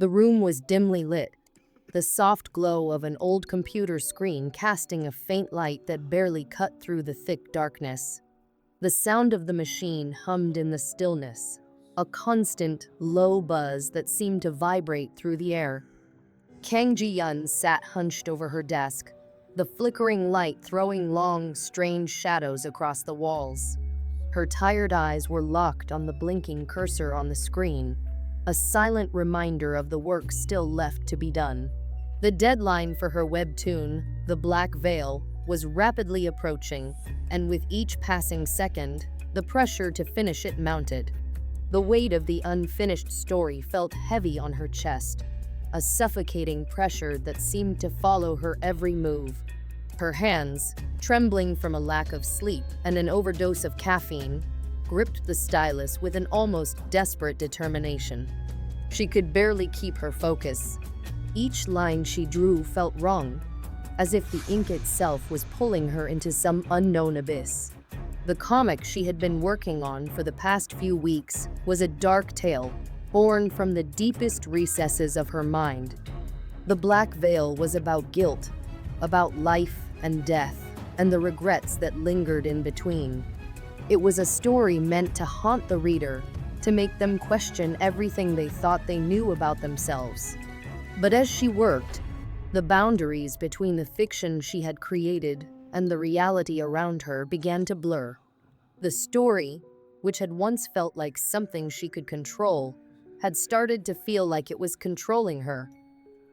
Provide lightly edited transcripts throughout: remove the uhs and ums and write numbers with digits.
The room was dimly lit, the soft glow of an old computer screen casting a faint light that barely cut through the thick darkness. The sound of the machine hummed in the stillness, a constant, low buzz that seemed to vibrate through the air. Kang Ji-yun sat hunched over her desk, the flickering light throwing long, strange shadows across the walls. Her tired eyes were locked on the blinking cursor on the screen, a silent reminder of the work still left to be done. The deadline for her webtoon, The Black Veil, was rapidly approaching, and with each passing second, the pressure to finish it mounted. The weight of the unfinished story felt heavy on her chest, a suffocating pressure that seemed to follow her every move. Her hands, trembling from a lack of sleep and an overdose of caffeine, gripped the stylus with an almost desperate determination. She could barely keep her focus. Each line she drew felt wrong, as if the ink itself was pulling her into some unknown abyss. The comic she had been working on for the past few weeks was a dark tale, born from the deepest recesses of her mind. The Black Veil was about guilt, about life and death, and the regrets that lingered in between. It was a story meant to haunt the reader, to make them question everything they thought they knew about themselves. But as she worked, the boundaries between the fiction she had created and the reality around her began to blur. The story, which had once felt like something she could control, had started to feel like it was controlling her.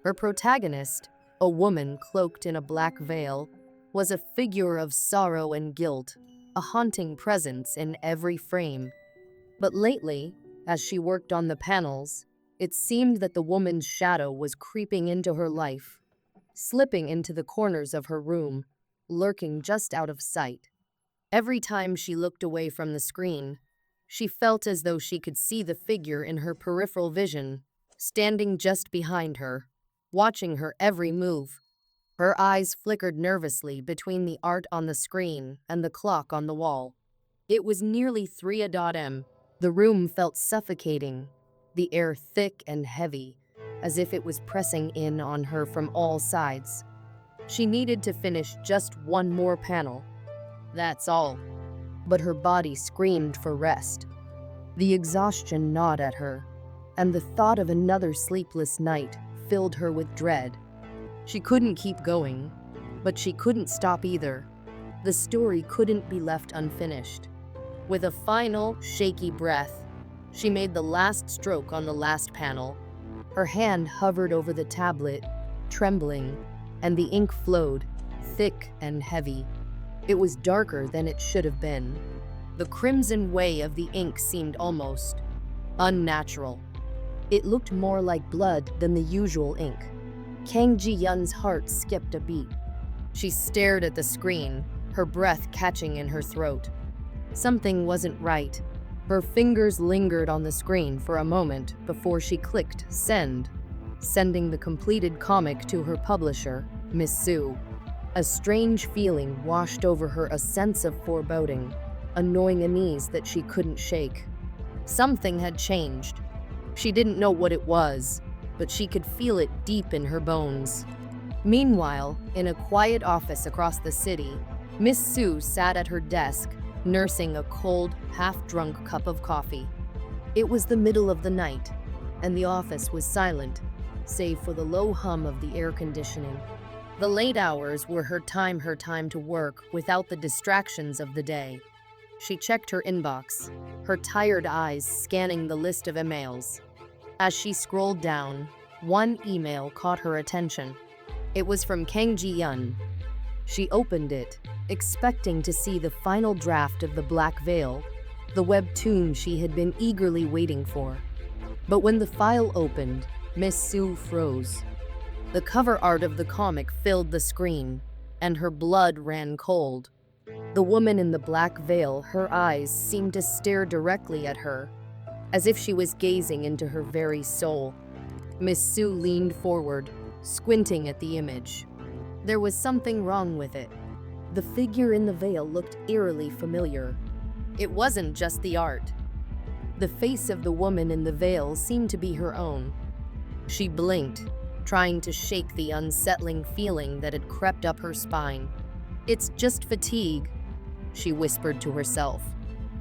Her protagonist, a woman cloaked in a black veil, was a figure of sorrow and guilt, a haunting presence in every frame. But lately, as she worked on the panels, it seemed that the woman's shadow was creeping into her life, slipping into the corners of her room, lurking just out of sight. Every time she looked away from the screen, she felt as though she could see the figure in her peripheral vision, standing just behind her, watching her every move. Her eyes flickered nervously between the art on the screen and the clock on the wall. It was nearly 3 a.m. The room felt suffocating, the air thick and heavy, as if it was pressing in on her from all sides. She needed to finish just one more panel. That's all. But her body screamed for rest. The exhaustion gnawed at her, and the thought of another sleepless night filled her with dread. She couldn't keep going, but she couldn't stop either. The story couldn't be left unfinished. With a final, shaky breath, she made the last stroke on the last panel. Her hand hovered over the tablet, trembling, and the ink flowed, thick and heavy. It was darker than it should have been. The crimson way of the ink seemed almost unnatural. It looked more like blood than the usual ink. Kang Ji-yun's heart skipped a beat. She stared at the screen, her breath catching in her throat. Something wasn't right. Her fingers lingered on the screen for a moment before she clicked send, sending the completed comic to her publisher, Miss Sue. A strange feeling washed over her, a sense of foreboding, a gnawing unease that she couldn't shake. Something had changed. She didn't know what it was, but she could feel it deep in her bones. Meanwhile, in a quiet office across the city, Miss Sue sat at her desk, nursing a cold, half-drunk cup of coffee. It was the middle of the night, and the office was silent, save for the low hum of the air conditioning. The late hours were her time to work without the distractions of the day. She checked her inbox, her tired eyes scanning the list of emails. As she scrolled down, one email caught her attention. It was from Kang Ji-yun. She opened it, expecting to see the final draft of The Black Veil, the webtoon she had been eagerly waiting for. But when the file opened, Miss Sue froze. The cover art of the comic filled the screen, and her blood ran cold. The woman in the black veil, her eyes seemed to stare directly at her, as if she was gazing into her very soul. Miss Sue leaned forward, squinting at the image. There was something wrong with it. The figure in the veil looked eerily familiar. It wasn't just the art. The face of the woman in the veil seemed to be her own. She blinked, trying to shake the unsettling feeling that had crept up her spine. "It's just fatigue," she whispered to herself.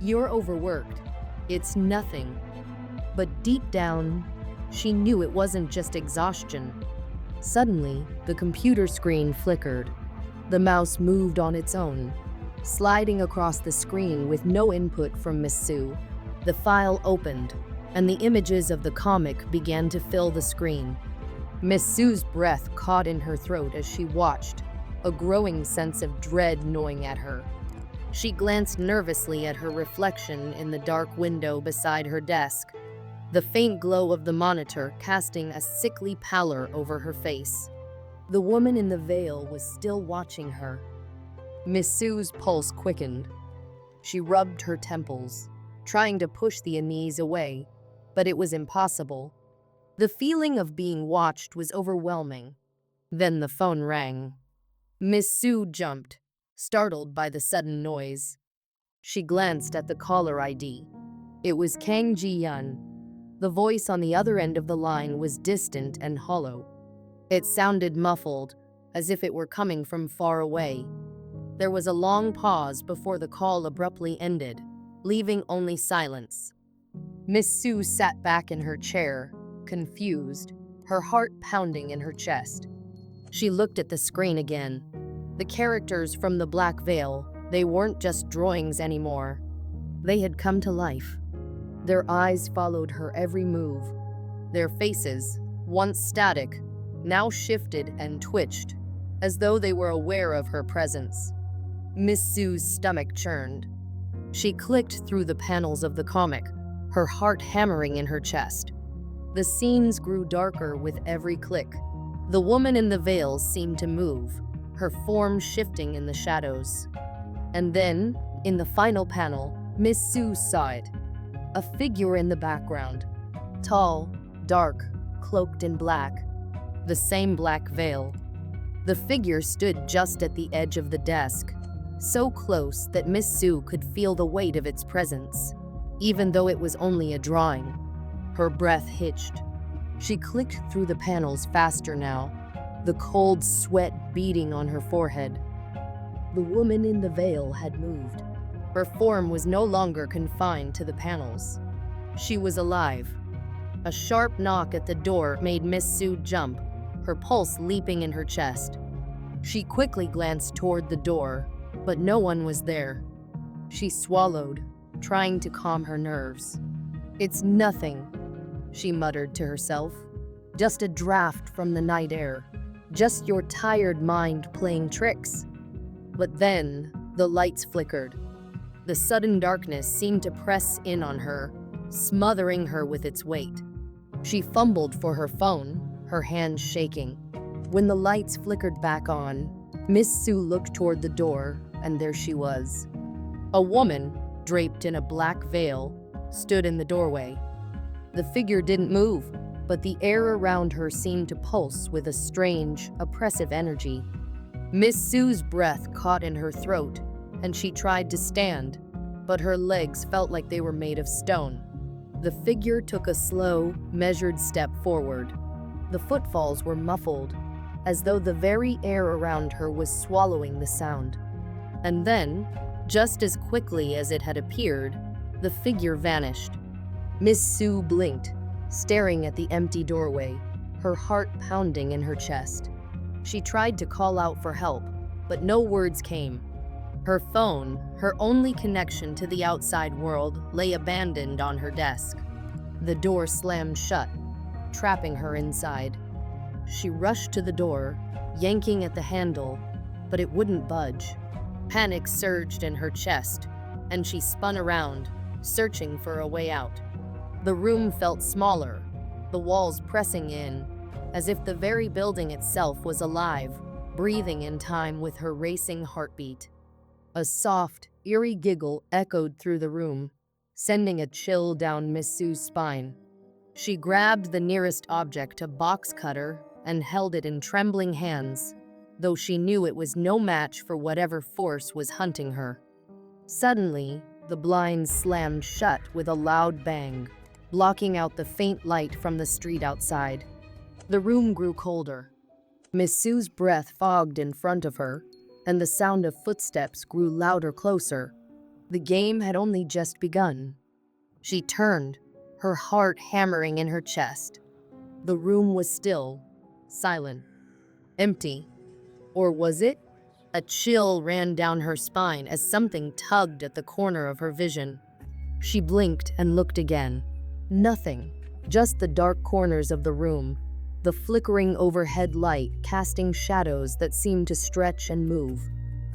"You're overworked. It's nothing." But deep down, she knew it wasn't just exhaustion. Suddenly, the computer screen flickered. The mouse moved on its own, sliding across the screen with no input from Miss Sue. The file opened, and the images of the comic began to fill the screen. Miss Sue's breath caught in her throat as she watched, a growing sense of dread gnawing at her. She glanced nervously at her reflection in the dark window beside her desk, the faint glow of the monitor casting a sickly pallor over her face. The woman in the veil was still watching her. Miss Sue's pulse quickened. She rubbed her temples, trying to push the unease away, but it was impossible. The feeling of being watched was overwhelming. Then the phone rang. Miss Sue jumped, startled by the sudden noise. She glanced at the caller ID. It was Kang Ji-yun. The voice on the other end of the line was distant and hollow. It sounded muffled, as if it were coming from far away. There was a long pause before the call abruptly ended, leaving only silence. Miss Sue sat back in her chair, confused, her heart pounding in her chest. She looked at the screen again. The characters from the Black Veil, they weren't just drawings anymore. They had come to life. Their eyes followed her every move. Their faces, once static, now shifted and twitched, as though they were aware of her presence. Miss Sue's stomach churned. She clicked through the panels of the comic, her heart hammering in her chest. The scenes grew darker with every click. The woman in the veil seemed to move, her form shifting in the shadows. And then, in the final panel, Miss Sue saw it. A figure in the background. Tall, dark, cloaked in black. The same black veil. The figure stood just at the edge of the desk, so close that Miss Sue could feel the weight of its presence, even though it was only a drawing. Her breath hitched. She clicked through the panels faster now, the cold sweat beading on her forehead. The woman in the veil had moved. Her form was no longer confined to the panels. She was alive. A sharp knock at the door made Miss Sue jump, her pulse leaping in her chest. She quickly glanced toward the door, but no one was there. She swallowed, trying to calm her nerves. "It's nothing," she muttered to herself. "Just a draft from the night air. Just your tired mind playing tricks." But then, the lights flickered. The sudden darkness seemed to press in on her, smothering her with its weight. She fumbled for her phone, her hands shaking. When the lights flickered back on, Miss Sue looked toward the door, and there she was. A woman, draped in a black veil, stood in the doorway. The figure didn't move, but the air around her seemed to pulse with a strange, oppressive energy. Miss Sue's breath caught in her throat, and she tried to stand, but her legs felt like they were made of stone. The figure took a slow, measured step forward. The footfalls were muffled, as though the very air around her was swallowing the sound. And then, just as quickly as it had appeared, the figure vanished. Miss Sue blinked, staring at the empty doorway, her heart pounding in her chest. She tried to call out for help, but no words came. Her phone, her only connection to the outside world, lay abandoned on her desk. The door slammed shut, trapping her inside. She rushed to the door, yanking at the handle, but it wouldn't budge. Panic surged in her chest, and she spun around, searching for a way out. The room felt smaller, the walls pressing in, as if the very building itself was alive, breathing in time with her racing heartbeat. A soft, eerie giggle echoed through the room, sending a chill down Miss Sue's spine. She grabbed the nearest object, a box cutter, and held it in trembling hands, though she knew it was no match for whatever force was hunting her. Suddenly, the blinds slammed shut with a loud bang, blocking out the faint light from the street outside. The room grew colder. Miss Sue's breath fogged in front of her, and the sound of footsteps grew louder closer. The game had only just begun. She turned, her heart hammering in her chest. The room was still, silent, empty. Or was it? A chill ran down her spine as something tugged at the corner of her vision. She blinked and looked again. Nothing, just the dark corners of the room, the flickering overhead light casting shadows that seemed to stretch and move.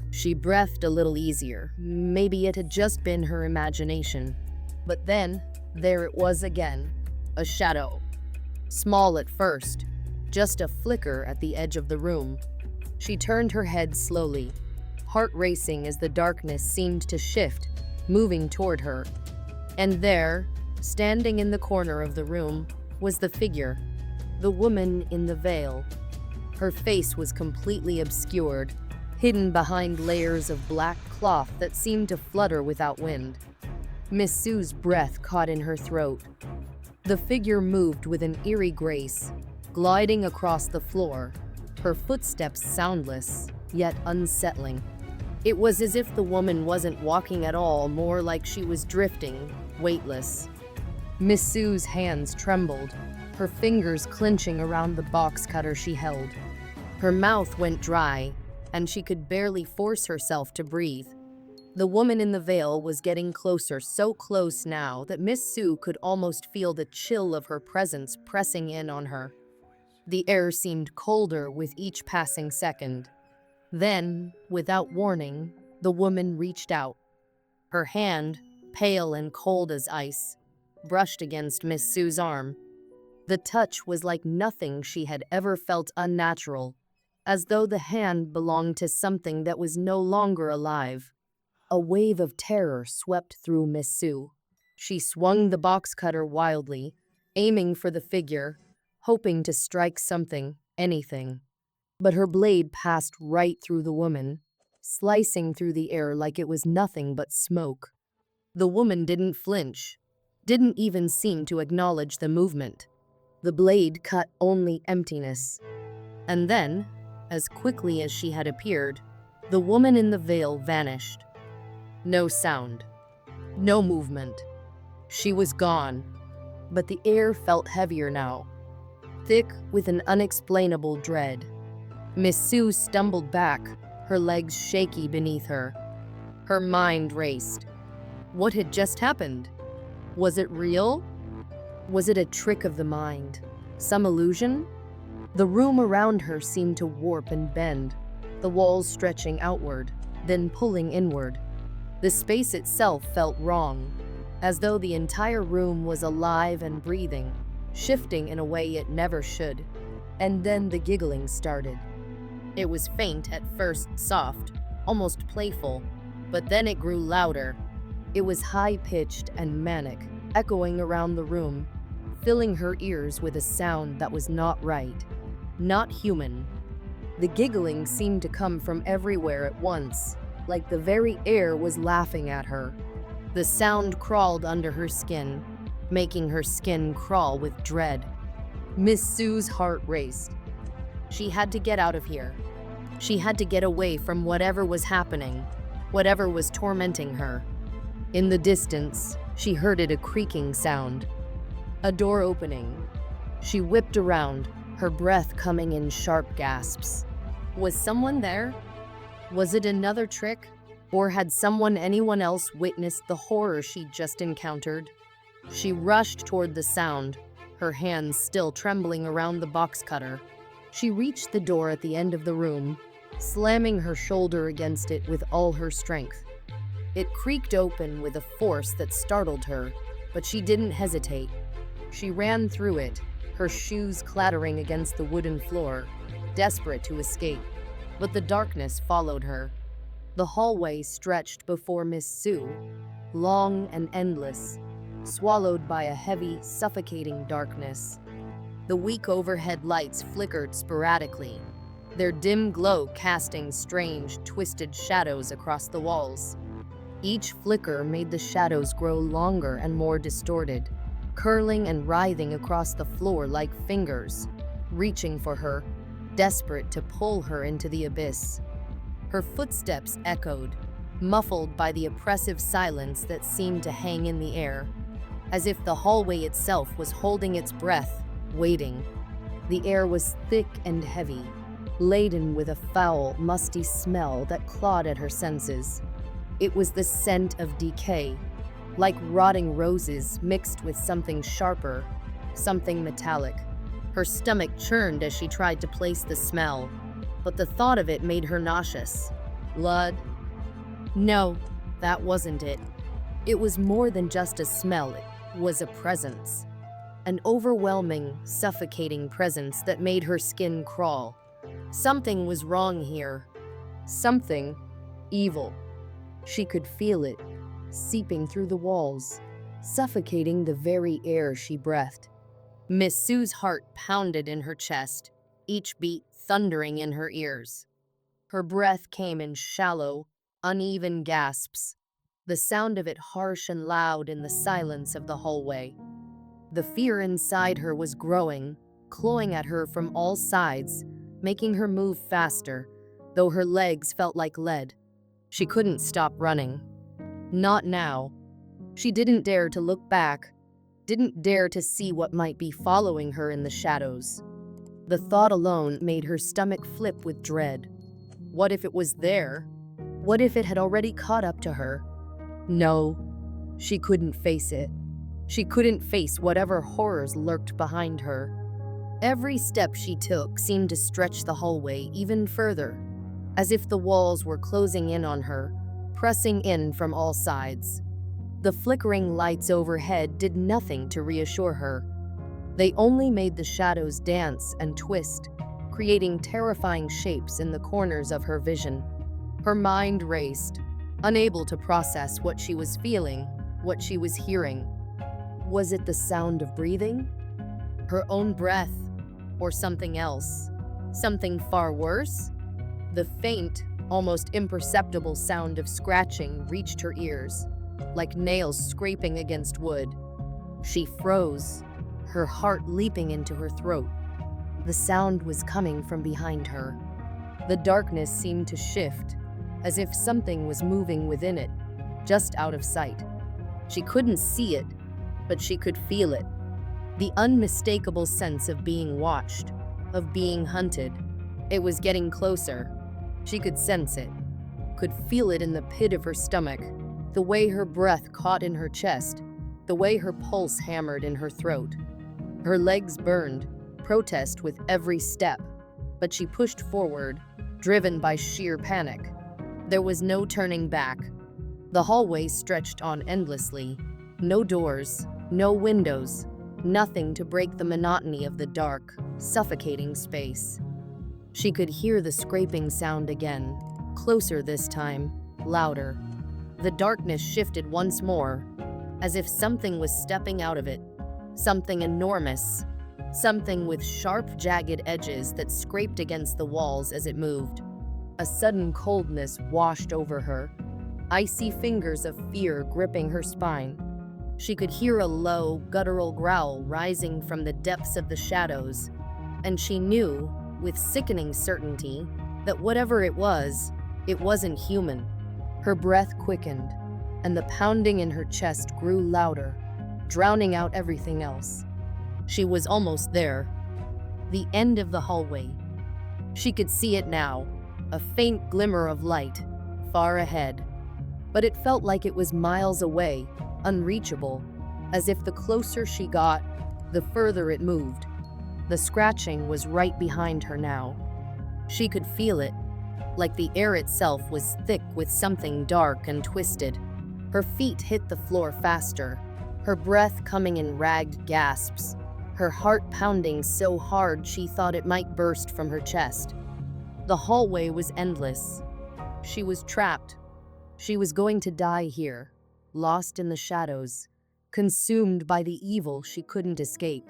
She breathed a little easier. Maybe it had just been her imagination. But then, there it was again, a shadow. Small at first, just a flicker at the edge of the room. She turned her head slowly, heart racing as the darkness seemed to shift, moving toward her. And there, standing in the corner of the room, was the figure, the woman in the veil. Her face was completely obscured, hidden behind layers of black cloth that seemed to flutter without wind. Miss Sue's breath caught in her throat. The figure moved with an eerie grace, gliding across the floor, her footsteps soundless, yet unsettling. It was as if the woman wasn't walking at all, more like she was drifting, weightless. Miss Sue's hands trembled, her fingers clenching around the box cutter she held. Her mouth went dry, and she could barely force herself to breathe. The woman in the veil was getting closer, so close now that Miss Sue could almost feel the chill of her presence pressing in on her. The air seemed colder with each passing second. Then, without warning, the woman reached out. Her hand, pale and cold as ice, brushed against Miss Sue's arm. The touch was like nothing she had ever felt, unnatural, as though the hand belonged to something that was no longer alive. A wave of terror swept through Miss Sue. She swung the box cutter wildly, aiming for the figure, hoping to strike something, anything. But her blade passed right through the woman, slicing through the air like it was nothing but smoke. The woman didn't flinch, didn't even seem to acknowledge the movement. The blade cut only emptiness. And then, as quickly as she had appeared, the woman in the veil vanished. No sound, no movement. She was gone, but the air felt heavier now, thick with an unexplainable dread. Miss Sue stumbled back, her legs shaky beneath her. Her mind raced. What had just happened? Was it real? Was it a trick of the mind? Some illusion? The room around her seemed to warp and bend, the walls stretching outward, then pulling inward. The space itself felt wrong, as though the entire room was alive and breathing, shifting in a way it never should. And then the giggling started. It was faint at first, soft, almost playful, but then it grew louder. It was high-pitched and manic, echoing around the room, filling her ears with a sound that was not right, not human. The giggling seemed to come from everywhere at once, like the very air was laughing at her. The sound crawled under her skin, making her skin crawl with dread. Miss Sue's heart raced. She had to get out of here. She had to get away from whatever was happening, whatever was tormenting her. In the distance, she heard a creaking sound. A door opening. She whipped around, her breath coming in sharp gasps. Was someone there? Was it another trick? Or had anyone else witnessed the horror she'd just encountered? She rushed toward the sound, her hands still trembling around the box cutter. She reached the door at the end of the room, slamming her shoulder against it with all her strength. It creaked open with a force that startled her, but she didn't hesitate. She ran through it, her shoes clattering against the wooden floor, desperate to escape. But the darkness followed her. The hallway stretched before Miss Sue, long and endless, swallowed by a heavy, suffocating darkness. The weak overhead lights flickered sporadically, their dim glow casting strange, twisted shadows across the walls. Each flicker made the shadows grow longer and more distorted, curling and writhing across the floor like fingers. reaching for her, desperate to pull her into the abyss. Her footsteps echoed, muffled by the oppressive silence that seemed to hang in the air, as if the hallway itself was holding its breath, waiting. The air was thick and heavy, laden with a foul, musty smell that clawed at her senses. It was the scent of decay, like rotting roses mixed with something sharper, something metallic. Her stomach churned as she tried to place the smell, but the thought of it made her nauseous. Blood? No, that wasn't it. It was more than just a smell, it was a presence. An overwhelming, suffocating presence that made her skin crawl. Something was wrong here. Something evil. She could feel it, seeping through the walls, suffocating the very air she breathed. Miss Sue's heart pounded in her chest, each beat thundering in her ears. Her breath came in shallow, uneven gasps, the sound of it harsh and loud in the silence of the hallway. The fear inside her was growing, clawing at her from all sides, making her move faster, though her legs felt like lead. She couldn't stop running. Not now. She didn't dare to look back, didn't dare to see what might be following her in the shadows. The thought alone made her stomach flip with dread. What if it was there? What if it had already caught up to her? No, she couldn't face it. She couldn't face whatever horrors lurked behind her. Every step she took seemed to stretch the hallway even further, as if the walls were closing in on her, pressing in from all sides. The flickering lights overhead did nothing to reassure her. They only made the shadows dance and twist, creating terrifying shapes in the corners of her vision. Her mind raced, unable to process what she was feeling, what she was hearing. Was it the sound of breathing? Her own breath? Or something else? Something far worse? The faint, almost imperceptible sound of scratching reached her ears, like nails scraping against wood. She froze, her heart leaping into her throat. The sound was coming from behind her. The darkness seemed to shift, as if something was moving within it, just out of sight. She couldn't see it, but she could feel it. The unmistakable sense of being watched, of being hunted. It was getting closer. She could sense it, could feel it in the pit of her stomach, the way her breath caught in her chest, the way her pulse hammered in her throat. Her legs burned, protest with every step, but she pushed forward, driven by sheer panic. There was no turning back. The hallway stretched on endlessly. No doors, no windows, nothing to break the monotony of the dark, suffocating space. She could hear the scraping sound again, closer this time, louder. The darkness shifted once more, as if something was stepping out of it, something enormous, something with sharp, jagged edges that scraped against the walls as it moved. A sudden coldness washed over her, icy fingers of fear gripping her spine. She could hear a low, guttural growl rising from the depths of the shadows, and she knew, with sickening certainty, that whatever it wasn't human. Her breath quickened, and the pounding in her chest grew louder, drowning out everything else. She was almost there. The end of the hallway. She could see it now, a faint glimmer of light, far ahead. But it felt like it was miles away, unreachable, as if the closer she got, the further it moved. The scratching was right behind her now. She could feel it, like the air itself was thick with something dark and twisted. Her feet hit the floor faster, her breath coming in ragged gasps, her heart pounding so hard she thought it might burst from her chest. The hallway was endless. She was trapped. She was going to die here, lost in the shadows, consumed by the evil she couldn't escape.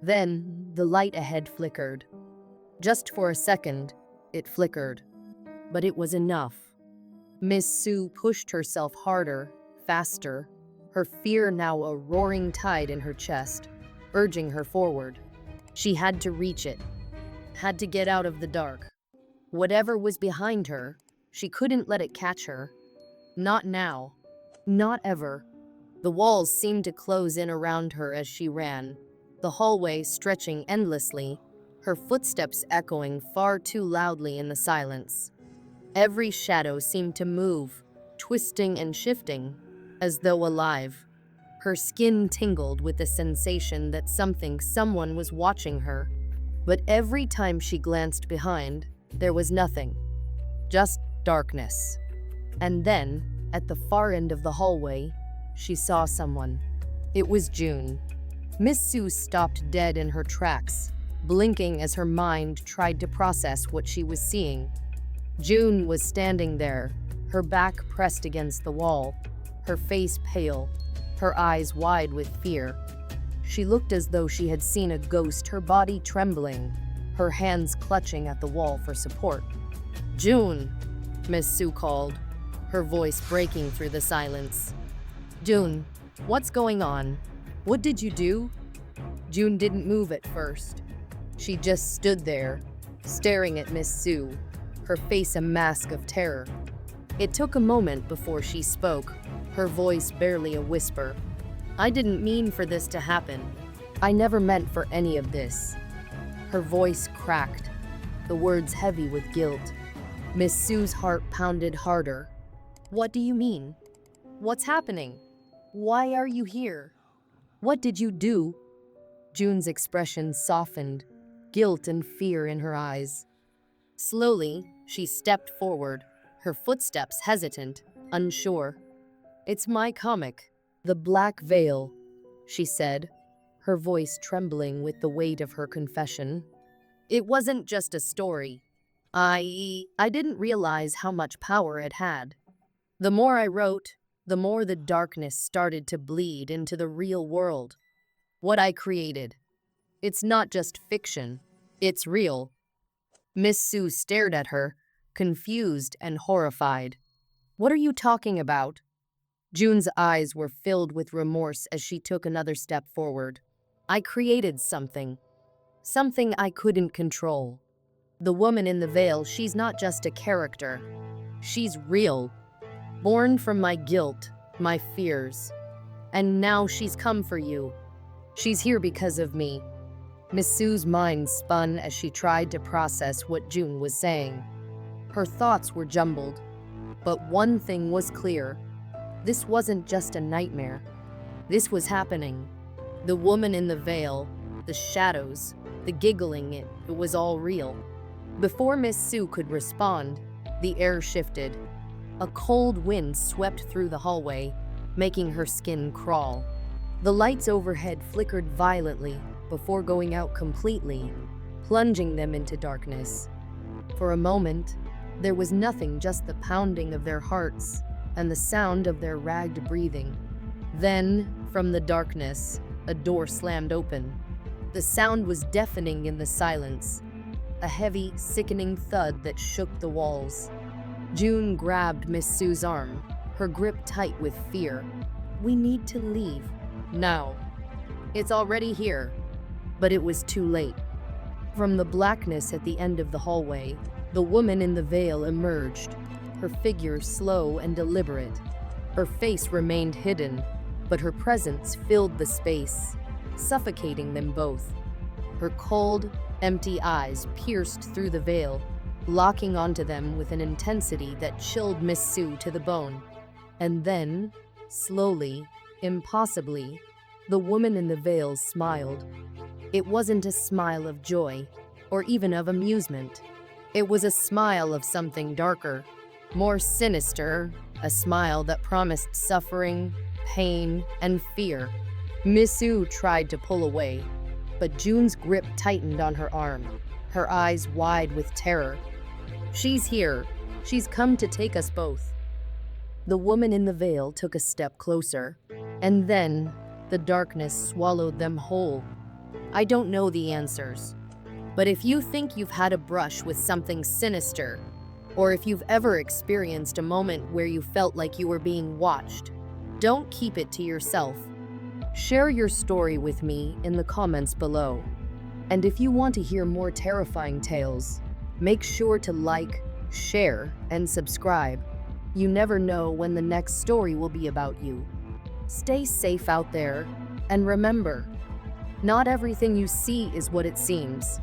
Then, the light ahead flickered. Just for a second, it flickered. But it was enough. Miss Sue pushed herself harder, faster, her fear now a roaring tide in her chest, urging her forward. She had to reach it, had to get out of the dark. Whatever was behind her, she couldn't let it catch her. Not now. Not ever. The walls seemed to close in around her as she ran, the hallway stretching endlessly, her footsteps echoing far too loudly in the silence. Every shadow seemed to move, twisting and shifting, as though alive. Her skin tingled with the sensation that someone was watching her. But every time she glanced behind, there was nothing. Just darkness. And then, at the far end of the hallway, she saw someone. It was June. Miss Sue stopped dead in her tracks, blinking as her mind tried to process what she was seeing. June was standing there, her back pressed against the wall, her face pale, her eyes wide with fear. She looked as though she had seen a ghost, her body trembling, her hands clutching at the wall for support. "June," Miss Sue called, her voice breaking through the silence. "June, what's going on? What did you do?" June didn't move at first. She just stood there, staring at Miss Sue, her face a mask of terror. It took a moment before she spoke, her voice barely a whisper. "I didn't mean for this to happen. I never meant for any of this." Her voice cracked, the words heavy with guilt. Miss Sue's heart pounded harder. "What do you mean? What's happening? Why are you here? What did you do?" June's expression softened, guilt and fear in her eyes. Slowly, she stepped forward, her footsteps hesitant, unsure. "It's my comic, The Black Veil," she said, her voice trembling with the weight of her confession. "It wasn't just a story. I didn't realize how much power it had. The more I wrote, the more the darkness started to bleed into the real world. What I created. It's not just fiction, it's real." Miss Sue stared at her, confused and horrified. "What are you talking about?" June's eyes were filled with remorse as she took another step forward. "I created something. Something I couldn't control. The woman in the veil, she's not just a character. She's real. Born from my guilt, my fears. And now she's come for you. She's here because of me." Miss Sue's mind spun as she tried to process what June was saying. Her thoughts were jumbled, but one thing was clear. This wasn't just a nightmare. This was happening. The woman in the veil, the shadows, the giggling, it was all real. Before Miss Sue could respond, the air shifted. A cold wind swept through the hallway, making her skin crawl. The lights overhead flickered violently before going out completely, plunging them into darkness. For a moment, there was nothing, just the pounding of their hearts and the sound of their ragged breathing. Then, from the darkness, a door slammed open. The sound was deafening in the silence, a heavy, sickening thud that shook the walls. June grabbed Miss Sue's arm, her grip tight with fear. "We need to leave. Now. It's already here." But it was too late. From the blackness at the end of the hallway, the woman in the veil emerged, her figure slow and deliberate. Her face remained hidden, but her presence filled the space, suffocating them both. Her cold, empty eyes pierced through the veil, locking onto them with an intensity that chilled Miss Sue to the bone. And then, slowly, impossibly, the woman in the veil smiled. It wasn't a smile of joy, or even of amusement. It was a smile of something darker, more sinister, a smile that promised suffering, pain, and fear. Miss Sue tried to pull away, but June's grip tightened on her arm, her eyes wide with terror. "She's here. She's come to take us both." The woman in the veil took a step closer, and then the darkness swallowed them whole. "I don't know the answers, but if you think you've had a brush with something sinister, or if you've ever experienced a moment where you felt like you were being watched, don't keep it to yourself. Share your story with me in the comments below. And if you want to hear more terrifying tales, make sure to like, share, and subscribe. You never know when the next story will be about you. Stay safe out there, and remember, not everything you see is what it seems.